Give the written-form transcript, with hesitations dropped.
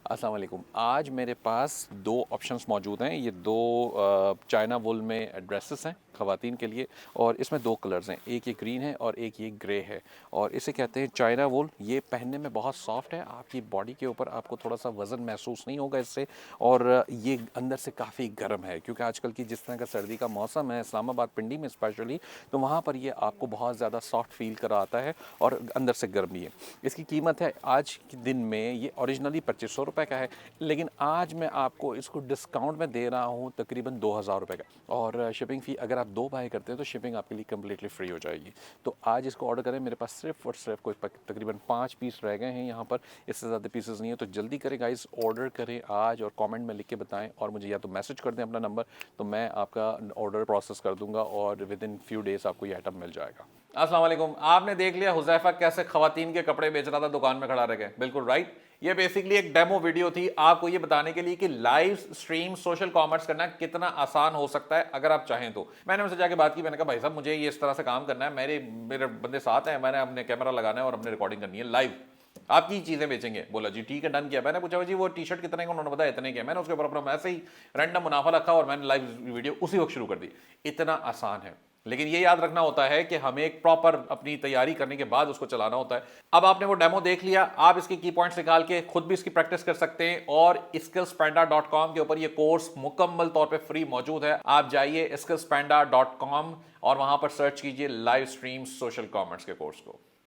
अस्सलाम वालेकुम। आज मेरे पास दो ऑप्शंस मौजूद हैं। ये दो चाइना वुल में ड्रेसेस हैं ख़वातीन के लिए, और इसमें दो कलर्स हैं, एक ये ग्रीन है और एक ये ग्रे है। और इसे कहते हैं चाइना वुल। ये पहनने में बहुत सॉफ्ट है, आपकी बॉडी के ऊपर आपको थोड़ा सा वज़न महसूस नहीं होगा इससे। और ये अंदर से काफ़ी गर्म है, क्योंकि आजकल की जिस तरह का सर्दी का मौसम है इस्लामाबाद पिंडी में स्पेशली, तो वहाँ पर ये आपको बहुत ज़्यादा सॉफ्ट फील कराता है और अंदर से गर्म भी है। इसकी कीमत है आज के दिन में, ये ओरिजिनली 2500 रुपये का है, लेकिन आज मैं आपको इसको डिस्काउंट में दे रहा हूँ तकरीबन 2000 रुपये का। और शिपिंग फ़ी अगर आप दो बाय करते हैं तो शिपिंग आपके लिए कम्प्लीटली फ्री हो जाएगी। तो आज इसको ऑर्डर करें। मेरे पास सिर्फ और सिर्फ कोई तकरीबन 5 पीस रह गए हैं यहाँ पर, इससे ज़्यादा पीसेस नहीं है। तो जल्दी करें गाइस, ऑर्डर करें आज और कमेंट में लिख के बताएं, और मुझे या तो मैसेज कर दें अपना नंबर, तो मैं आपका ऑर्डर प्रोसेस कर दूंगा और विद इन फ्यू डेज़ आपको ये आइटम मिल जाएगा। अस्सलाम वालेकुम। आपने देख लिया हुज़ैफा कैसे खवातीन के कपड़े बेच रहा था दुकान में खड़ा रह के, बिल्कुल राइट। ये बेसिकली एक डेमो वीडियो थी आपको ये बताने के लिए कि लाइव स्ट्रीम सोशल कॉमर्स करना कितना आसान हो सकता है अगर आप चाहें तो। मैंने उनसे जाके बात की, मैंने कहा भाई साहब मुझे ये इस तरह से काम करना है, मेरे बंदे साथ हैं, मैंने अपने कैमरा लगाना है और अपने रिकॉर्डिंग करनी है लाइव, आपकी चीजें बेचेंगे। बोला जी ठीक है, डन किया। मैंने पूछा जी वो टी शर्ट कितने का, उन्होंने बताया इतने के। मैंने उसके ऊपर अपना ऐसे ही रैंडम मुनाफा रखा और मैंने लाइव वीडियो उसी वक्त शुरू कर दी। इतना आसान है, लेकिन ये याद रखना होता है कि हमें एक प्रॉपर अपनी तैयारी करने के बाद उसको चलाना होता है। अब आपने वो डेमो देख लिया, आप इसके की पॉइंट्स निकाल के खुद भी इसकी प्रैक्टिस कर सकते हैं। और skillspanda.com के ऊपर ये कोर्स मुकम्मल तौर पे फ्री मौजूद है। आप जाइए skillspanda.com और वहां पर सर्च कीजिए लाइव स्ट्रीम सोशल कॉमर्स के कोर्स को।